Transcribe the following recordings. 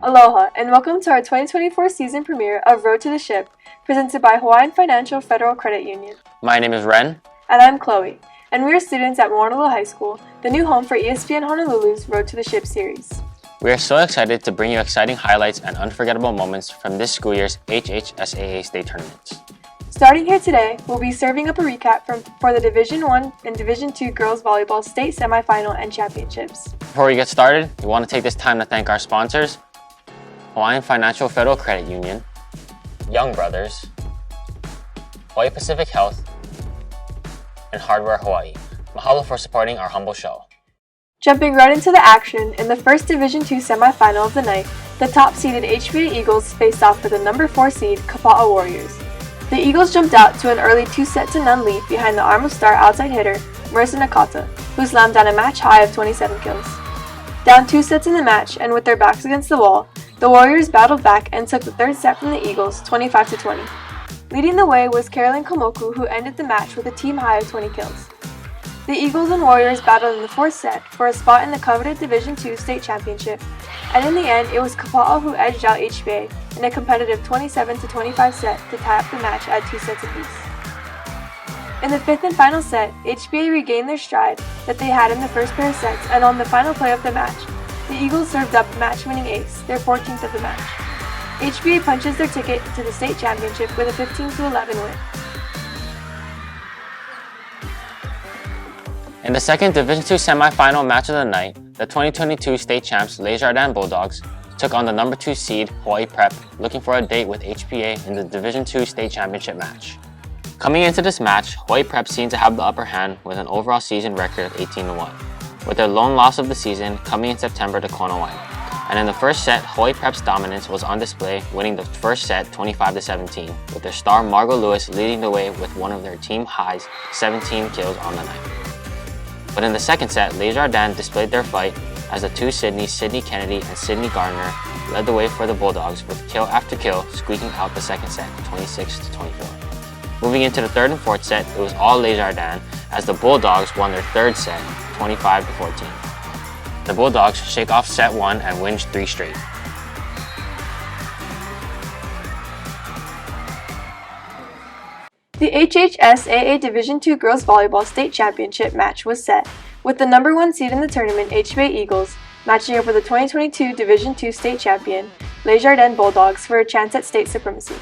Aloha, and welcome to our 2024 season premiere of Road to the Ship, presented by Hawaiian Financial Federal Credit Union. My name is Reyn. And I'm Chloe, and we are students at Moanalua High School, the new home for ESPN Honolulu's Road to the Ship series. We are so excited to bring you exciting highlights and unforgettable moments from this school year's HHSAA State Tournaments. Starting here today, we'll be serving up a recap for the Division I and Division II Girls Volleyball State Semifinal and Championships. Before we get started, we want to take this time to thank our sponsors, Hawaiian Financial Federal Credit Union, Young Brothers, Hawaii Pacific Health, and Hardware Hawaii. Mahalo for supporting our humble show. Jumping right into the action, in the first Division II semifinal of the night, the top-seeded HBA Eagles faced off with the number 4 seed Kapa'a Warriors. The Eagles jumped out to an early 2-0 lead behind the arm of star outside hitter Marisa Nakata, who slammed down a match high of 27 kills. Down 2 sets in the match, and with their backs against the wall, the Warriors battled back and took the third set from the Eagles 25-20. Leading the way was Carolyn Komoku, who ended the match with a team high of 20 kills. The Eagles and Warriors battled in the fourth set for a spot in the coveted Division II State Championship, and in the end it was Kapa'a who edged out HBA in a competitive 27-25 set to tie up the match at 2 sets apiece. In the fifth and final set, HBA regained their stride that they had in the first pair of sets, and on the final play of the match, the Eagles served up a match-winning ace, their 14th of the match. HBA punches their ticket to the state championship with a 15-11 win. In the second Division II semifinal match of the night, the 2022 state champs Jardin Bulldogs took on the number 2 seed Hawaii Prep, looking for a date with HBA in the Division II state championship match. Coming into this match, Hawaii Prep seemed to have the upper hand with an overall season record of 18-1, with their lone loss of the season coming in September to Kona. And in the first set, Hawaii Prep's dominance was on display, winning the first set 25-17, with their star Margot Lewis leading the way with one of their team highs, 17 kills on the night. But in the second set, Jardin displayed their fight as the two Sydneys, Sydney Kennedy and Sydney Gardner, led the way for the Bulldogs with kill after kill, squeaking out the second set 26-24. Moving into the third and fourth set, it was all Jardin as the Bulldogs won their third set 25-14. The Bulldogs shake off set 1 and win 3 straight. The HHSAA Division II Girls Volleyball State Championship match was set, with the number 1 seed in the tournament, HBA Eagles, matching up with the 2022 Division II State Champion, Jardin Bulldogs, for a chance at state supremacy.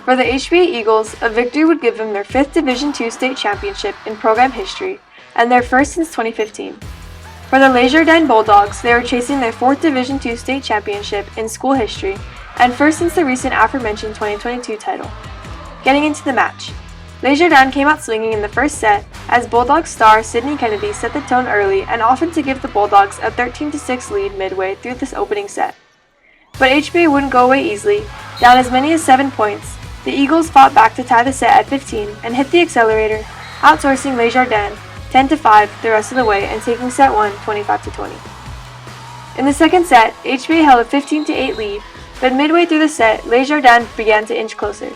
For the HBA Eagles, a victory would give them their 5th Division II State Championship in program history, and their first since 2015. For the Jardin Bulldogs, they were chasing their 4th Division II State Championship in school history, and first since the recent aforementioned 2022 title. Getting into the match, Jardin came out swinging in the first set as Bulldogs star Sydney Kennedy set the tone early and offered to give the Bulldogs a 13-6 lead midway through this opening set. But HBA wouldn't go away easily. Down as many as 7 points, the Eagles fought back to tie the set at 15 and hit the accelerator, outsourcing Jardin 10-5 the rest of the way and taking set 1 25-20. In the second set, HBA held a 15-8 lead, but midway through the set, Jardin began to inch closer.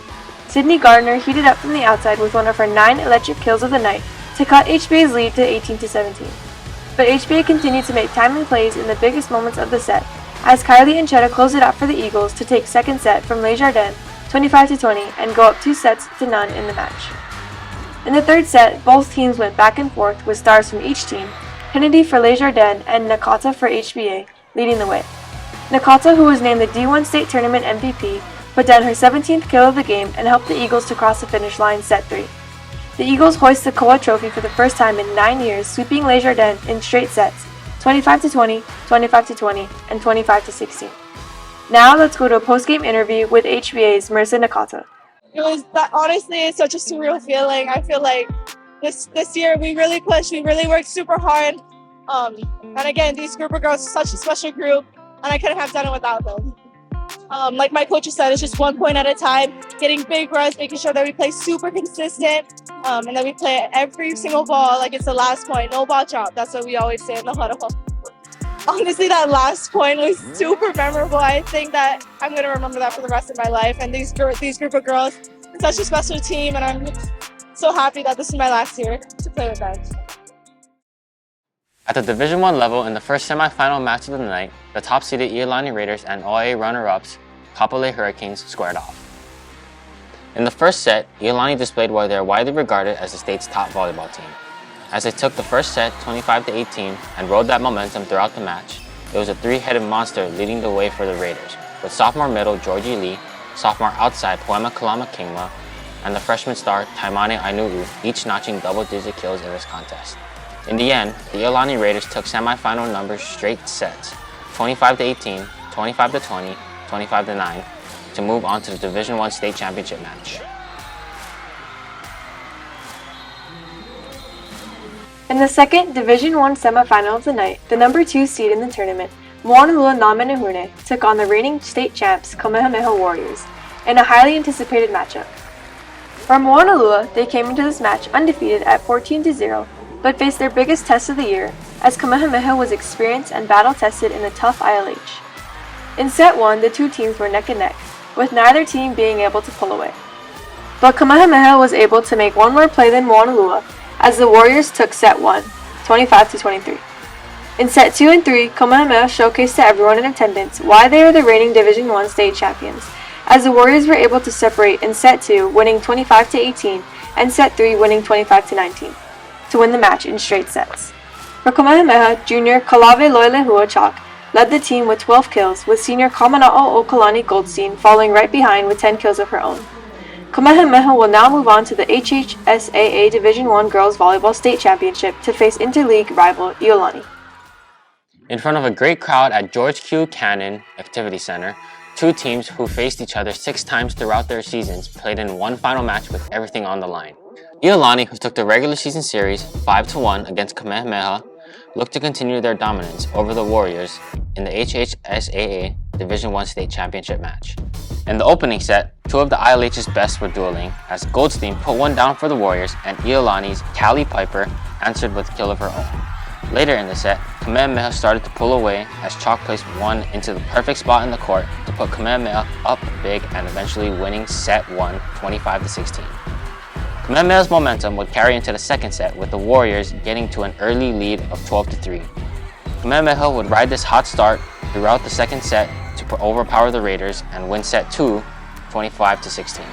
Sydney Gardner heated up from the outside with one of her 9 electric kills of the night to cut HBA's lead to 18-17. But HBA continued to make timely plays in the biggest moments of the set, as Kylie and Chetta closed it out for the Eagles to take second set from Jardin 25-20 and go up 2-0 in the match. In the third set, both teams went back and forth with stars from each team, Kennedy for Jardin and Nakata for HBA, leading the way. Nakata, who was named the D1 State Tournament MVP, put down her 17th kill of the game and helped the Eagles to cross the finish line set 3. The Eagles hoist the Koa Trophy for the first time in 9 years, sweeping Jardin in straight sets, 25-20, 25-20, and 25-16. Now let's go to a post-game interview with HBA's Marisa Nakata. It was honestly, it's such a surreal feeling. I feel like this year we really pushed, we really worked super hard. And again, these group of girls are such a special group, and I couldn't have done it without them. Like my coach said, it's just 1 point at a time, getting big runs, making sure that we play super consistent, and that we play every single ball like it's the last point, no ball drop. That's what we always say in the huddle. Honestly, that last point was super memorable. I think that I'm going to remember that for the rest of my life. And these group of girls, it's such a special team, and I'm so happy that this is my last year to play with them. At the Division I level, in the first semifinal match of the night, the top-seeded Iolani Raiders and OA runner-ups, Kapolei Hurricanes, squared off. In the first set, Iolani displayed why they are widely regarded as the state's top volleyball team. As they took the first set 25-18 and rode that momentum throughout the match, it was a three-headed monster leading the way for the Raiders, with sophomore middle Georgie Lee, sophomore outside Kamehameha-Kapalama, and the freshman star Taimane Ainulu, each notching double-digit kills in this contest. In the end, the Iolani Raiders took semifinal numbers straight sets, 25-18, 25-20, 25-9, to move on to the Division I State Championship match. In the second Division I semifinal of the night, the number 2 seed in the tournament, Moanalua took on the reigning state champs Kamehameha Warriors in a highly anticipated matchup. For Moanalua, they came into this match undefeated at 14-0, but faced their biggest test of the year, as Kamehameha was experienced and battle-tested in a tough ILH. In set 1, the two teams were neck and neck, with neither team being able to pull away. But Kamehameha was able to make one more play than Moanalua, as the Warriors took set 1, 25-23. In set 2 and 3, Kamehameha showcased to everyone in attendance why they are the reigning Division I state champions, as the Warriors were able to separate in set 2, winning 25-18, and set 3, winning 25-19, to win the match in straight sets. For Kamehameha, junior Kalaweloilehua Chock led the team with 12 kills, with senior Kamana'o Goldstein following right behind with 10 kills of her own. Kamehameha will now move on to the HHSAA Division I Girls Volleyball State Championship to face interleague rival Iolani. In front of a great crowd at George Q. Cannon Activity Center, two teams who faced each other 6 times throughout their seasons played in one final match with everything on the line. Iolani, who took the regular season series 5-1 against Kamehameha, looked to continue their dominance over the Warriors in the HHSAA Division I State Championship match. In the opening set, 2 of the ILH's best were dueling, as Goldstein put one down for the Warriors and Iolani's Callie Piper answered with a kill of her own. Later in the set, Kamehameha started to pull away as Chock placed one into the perfect spot in the court to put Kamehameha up big and eventually winning set 1, 25-16. Kamehameha's momentum would carry into the second set, with the Warriors getting to an early lead of 12-3. Kamehameha would ride this hot start throughout the second set to overpower the Raiders and win set 2, 25-16.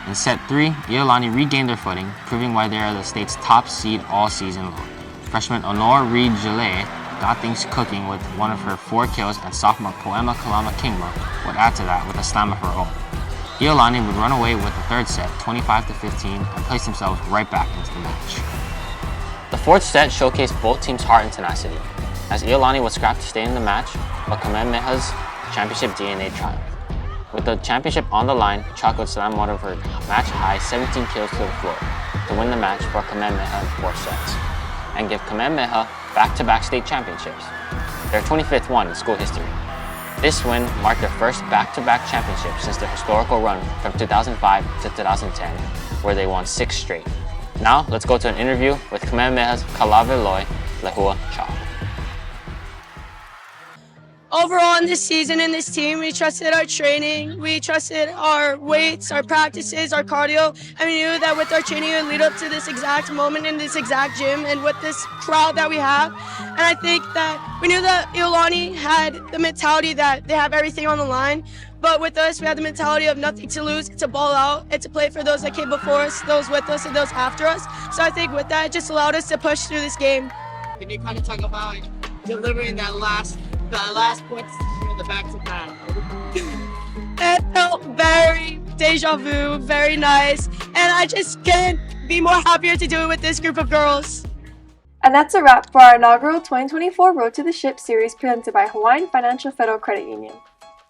In set 3, Iolani regained their footing, proving why they are the state's top seed all season long. Freshman Honor Reed Gillet got things cooking with one of her 4 kills, and sophomore Kamehameha Kingma would add to that with a slam of her own. Iolani would run away with the third set 25-15 and place themselves right back into the match. The fourth set showcased both teams' heart and tenacity, as Iolani would scrap to stay in the match, but Kamehameha's championship DNA triumphed. With the championship on the line, Chock would slam one of her match-high 17 kills to the floor to win the match for Kamehameha in 4 sets, and give Kamehameha back-to-back state championships, their 25th one in school history. This win marked their first back-to-back championship since their historical run from 2005 to 2010, where they won 6 straight. Now, let's go to an interview with Kamehameha's Kalaweloilehua Chock. Overall in this season in this team, we trusted our training, we trusted our weights, our practices, our cardio, and we knew that with our training it would lead up to this exact moment in this exact gym and with this crowd that we have. And I think that we knew that Iolani had the mentality that they have everything on the line, but with us we had the mentality of nothing to lose, to ball out, and to play for those that came before us, those with us, and those after us. So I think with that it just allowed us to push through this game. Can you kind of talk about delivering that last points in the back-to-back? It felt very deja vu, very nice, and I just can't be more happier to do it with this group of girls. And that's a wrap for our inaugural 2024 Road to the Ship series presented by Hawaiian Financial Federal Credit Union.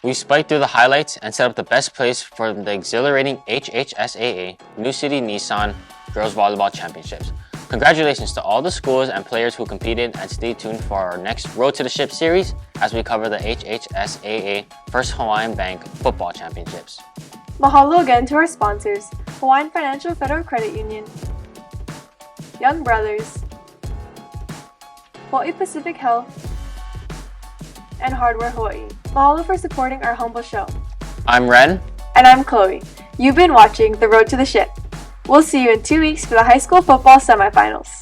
We spiked through the highlights and set up the best place for the exhilarating HHSAA New City Nissan Girls Volleyball Championships. Congratulations to all the schools and players who competed, and stay tuned for our next Road to the Ship series as we cover the HHSAA First Hawaiian Bank Football Championships. Mahalo again to our sponsors, Hawaiian Financial Federal Credit Union, Young Brothers, Hawaii Pacific Health, and Hardware Hawaii. Mahalo for supporting our humble show. I'm Reyn. And I'm Chloe. You've been watching The Road to the Ship. We'll see you in 2 weeks for the high school football semifinals.